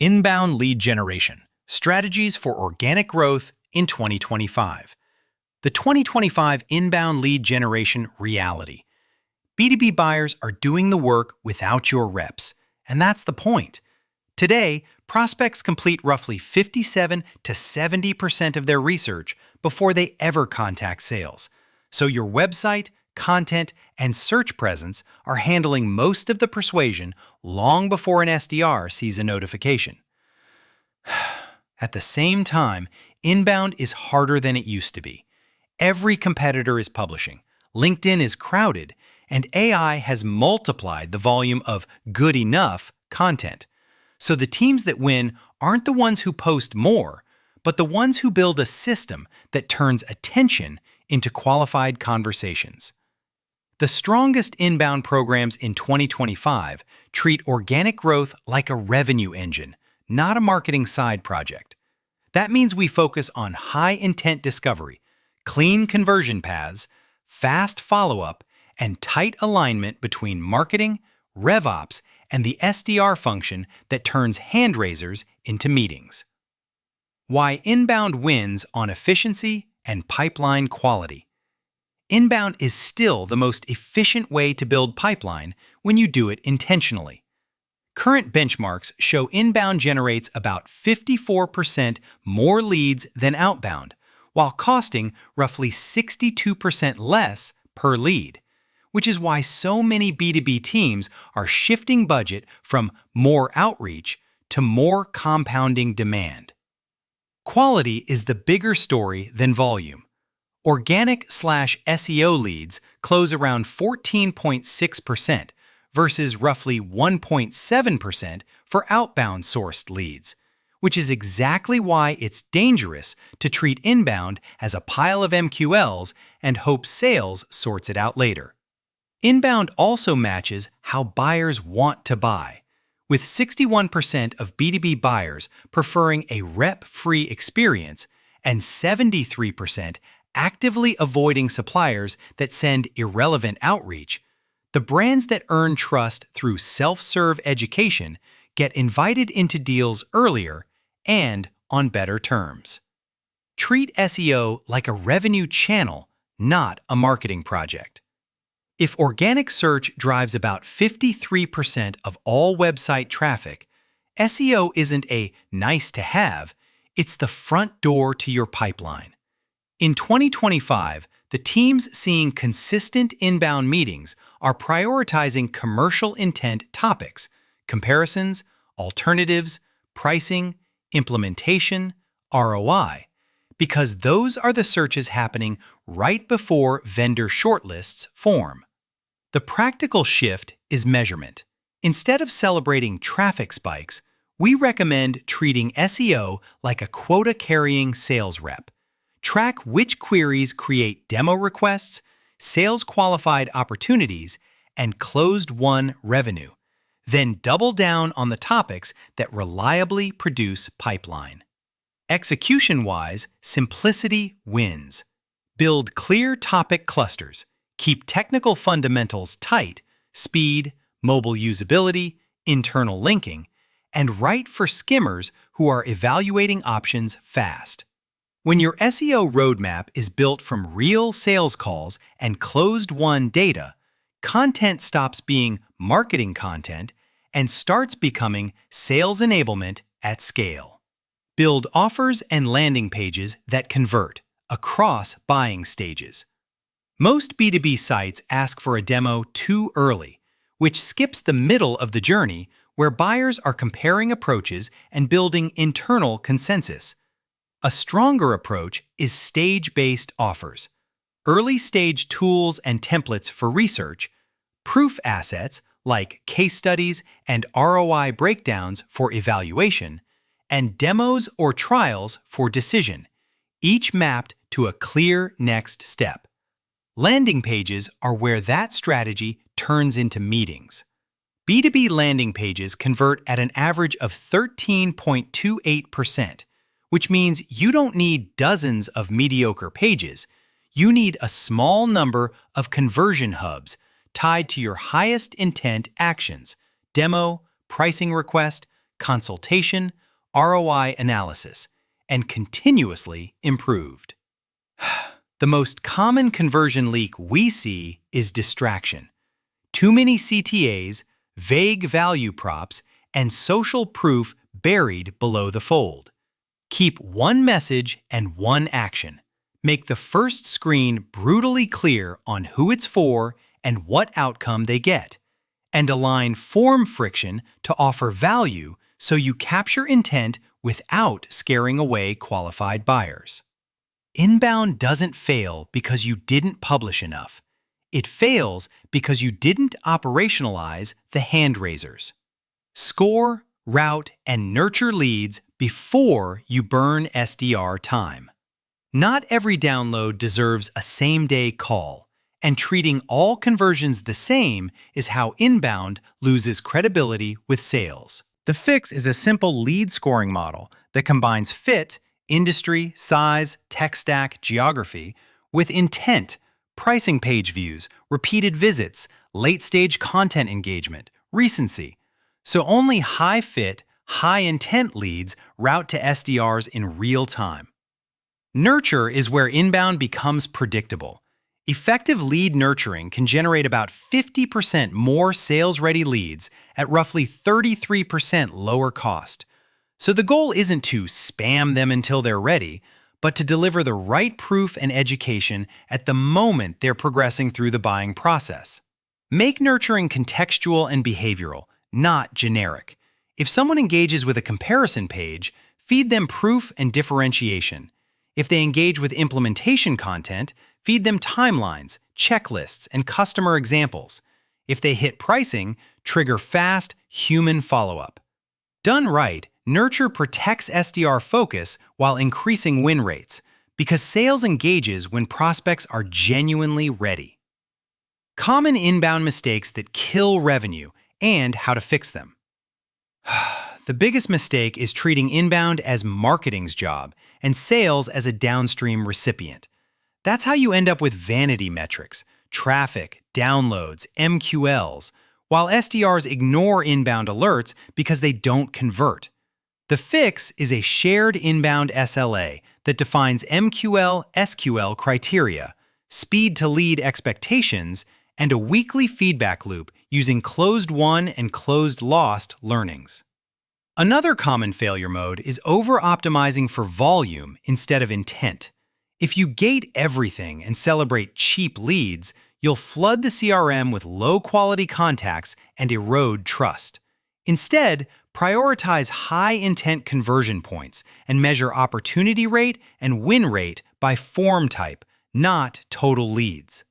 Inbound lead generation, strategies for organic growth in 2025. The 2025 inbound lead generation reality. B2B buyers are doing the work without your reps, and that's the point. Today, prospects complete roughly 57 to 70% of their research before they ever contact sales. So your website, content, and search presence are handling most of the persuasion long before an SDR sees a notification. At the same time, inbound is harder than it used to be. Every competitor is publishing, LinkedIn is crowded, and AI has multiplied the volume of good enough content. So the teams that win aren't the ones who post more, but the ones who build a system that turns attention into qualified conversations. The strongest inbound programs in 2025 treat organic growth like a revenue engine, not a marketing side project. That means we focus on high-intent discovery, clean conversion paths, fast follow-up, and tight alignment between marketing, RevOps, and the SDR function that turns hand raisers into meetings. Why inbound wins on efficiency and pipeline quality. Inbound is still the most efficient way to build pipeline when you do it intentionally. Current benchmarks show inbound generates about 54% more leads than outbound, while costing roughly 62% less per lead, which is why so many B2B teams are shifting budget from more outreach to more compounding demand. Quality is the bigger story than volume. Organic/SEO leads close around 14.6% versus roughly 1.7% for outbound sourced leads, which is exactly why it's dangerous to treat inbound as a pile of MQLs and hope sales sorts it out later. Inbound also matches how buyers want to buy, with 61% of B2B buyers preferring a rep-free experience and 73% actively avoiding suppliers that send irrelevant outreach. The brands that earn trust through self-serve education get invited into deals earlier and on better terms. Treat SEO like a revenue channel, not a marketing project. If organic search drives about 53% of all website traffic, SEO isn't a nice-to-have, it's the front door to your pipeline. In 2025, the teams seeing consistent inbound meetings are prioritizing commercial intent topics, comparisons, alternatives, pricing, implementation, ROI, because those are the searches happening right before vendor shortlists form. The practical shift is measurement. Instead of celebrating traffic spikes, we recommend treating SEO like a quota-carrying sales rep. Track which queries create demo requests, sales-qualified opportunities, and closed-won revenue. Then double down on the topics that reliably produce pipeline. Execution-wise, simplicity wins. Build clear topic clusters. Keep technical fundamentals tight, speed, mobile usability, internal linking, and write for skimmers who are evaluating options fast. When your SEO roadmap is built from real sales calls and closed-won data, content stops being marketing content and starts becoming sales enablement at scale. Build offers and landing pages that convert across buying stages. Most B2B sites ask for a demo too early, which skips the middle of the journey where buyers are comparing approaches and building internal consensus. A stronger approach is stage-based offers, early-stage tools and templates for research, proof assets like case studies and ROI breakdowns for evaluation, and demos or trials for decision, each mapped to a clear next step. Landing pages are where that strategy turns into meetings. B2B landing pages convert at an average of 13.28%, which means you don't need dozens of mediocre pages. You need a small number of conversion hubs tied to your highest intent actions: demo, pricing request, consultation, ROI analysis, and continuously improved. The most common conversion leak we see is distraction. Too many CTAs, vague value props, and social proof buried below the fold. Keep one message and one action. Make the first screen brutally clear on who it's for and what outcome they get. And align form friction to offer value so you capture intent without scaring away qualified buyers. Inbound doesn't fail because you didn't publish enough. It fails because you didn't operationalize the hand raisers. Score, route, and nurture leads before you burn SDR time. Not every download deserves a same-day call, and treating all conversions the same is how inbound loses credibility with sales. The fix is a simple lead scoring model that combines fit, industry, size, tech stack, geography, with intent, pricing page views, repeated visits, late-stage content engagement, recency. So only high-fit, high-intent leads route to SDRs in real time. Nurture is where inbound becomes predictable. Effective lead nurturing can generate about 50% more sales-ready leads at roughly 33% lower cost. So the goal isn't to spam them until they're ready, but to deliver the right proof and education at the moment they're progressing through the buying process. Make nurturing contextual and behavioral, not generic. If someone engages with a comparison page, feed them proof and differentiation. If they engage with implementation content, feed them timelines, checklists, and customer examples. If they hit pricing, trigger fast, human follow-up. Done right, nurture protects SDR focus while increasing win rates, because sales engages when prospects are genuinely ready. Common inbound mistakes that kill revenue and how to fix them. The biggest mistake is treating inbound as marketing's job and sales as a downstream recipient. That's how you end up with vanity metrics, traffic, downloads, MQLs, while SDRs ignore inbound alerts because they don't convert. The fix is a shared inbound SLA that defines MQL, SQL criteria, speed to lead expectations, and a weekly feedback loop using closed-won and closed-lost learnings. Another common failure mode is over-optimizing for volume instead of intent. If you gate everything and celebrate cheap leads, you'll flood the CRM with low-quality contacts and erode trust. Instead, prioritize high-intent conversion points and measure opportunity rate and win rate by form type, not total leads.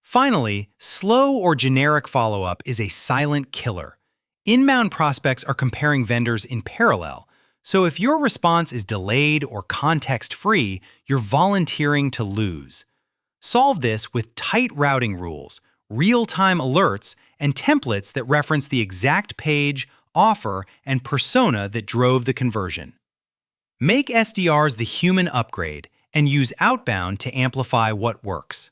Finally, slow or generic follow-up is a silent killer. Inbound prospects are comparing vendors in parallel, so if your response is delayed or context-free, you're volunteering to lose. Solve this with tight routing rules, real-time alerts, and templates that reference the exact page, offer, and persona that drove the conversion. Make SDRs the human upgrade and use Outbound to amplify what works.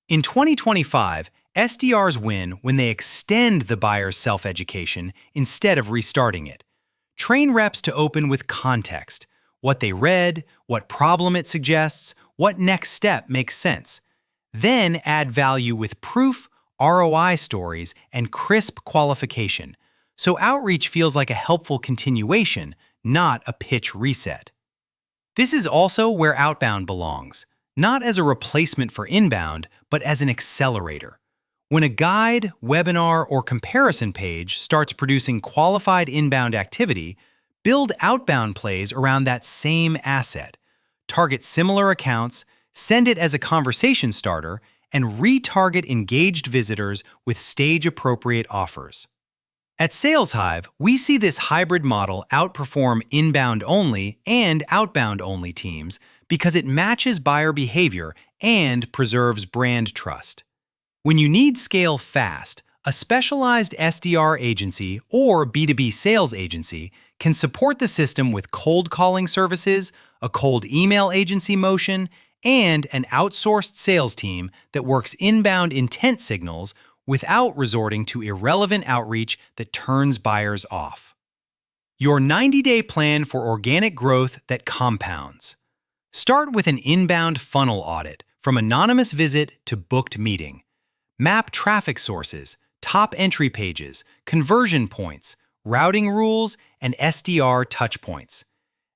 In 2025, SDRs win when they extend the buyer's self-education instead of restarting it. Train reps to open with context, what they read, what problem it suggests, what next step makes sense. Then add value with proof, ROI stories, and crisp qualification, so outreach feels like a helpful continuation, not a pitch reset. This is also where Outbound belongs, not as a replacement for inbound, but as an accelerator. When a guide, webinar, or comparison page starts producing qualified inbound activity, build outbound plays around that same asset. Target similar accounts, send it as a conversation starter, and retarget engaged visitors with stage-appropriate offers. At SalesHive, we see this hybrid model outperform inbound-only and outbound-only teams because it matches buyer behavior and preserves brand trust. When you need scale fast, a specialized SDR agency or B2B sales agency can support the system with cold calling services, a cold email agency motion, and an outsourced sales team that works inbound intent signals without resorting to irrelevant outreach that turns buyers off. Your 90-day plan for organic growth that compounds. Start with an inbound funnel audit, from anonymous visit to booked meeting. Map traffic sources, top entry pages, conversion points, routing rules, and SDR touchpoints.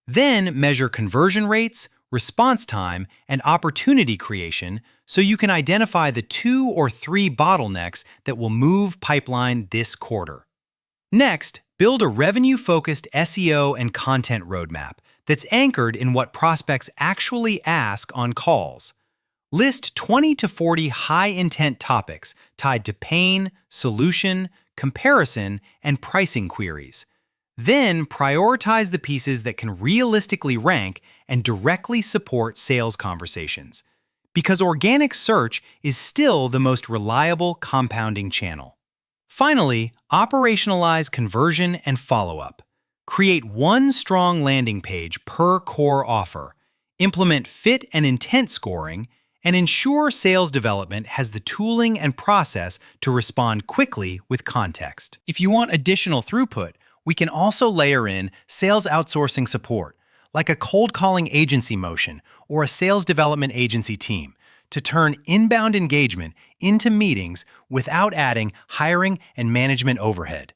Then measure conversion rates, response time, and opportunity creation so you can identify the 2 or 3 bottlenecks that will move pipeline this quarter. Next, build a revenue-focused SEO and content roadmap that's anchored in what prospects actually ask on calls. List 20 to 40 high-intent topics tied to pain, solution, comparison, and pricing queries. Then prioritize the pieces that can realistically rank and directly support sales conversations, because organic search is still the most reliable compounding channel. Finally, operationalize conversion and follow-up. Create one strong landing page per core offer, implement fit and intent scoring, and ensure sales development has the tooling and process to respond quickly with context. If you want additional throughput, we can also layer in sales outsourcing support, like a cold calling agency motion or a sales development agency team, to turn inbound engagement into meetings without adding hiring and management overhead.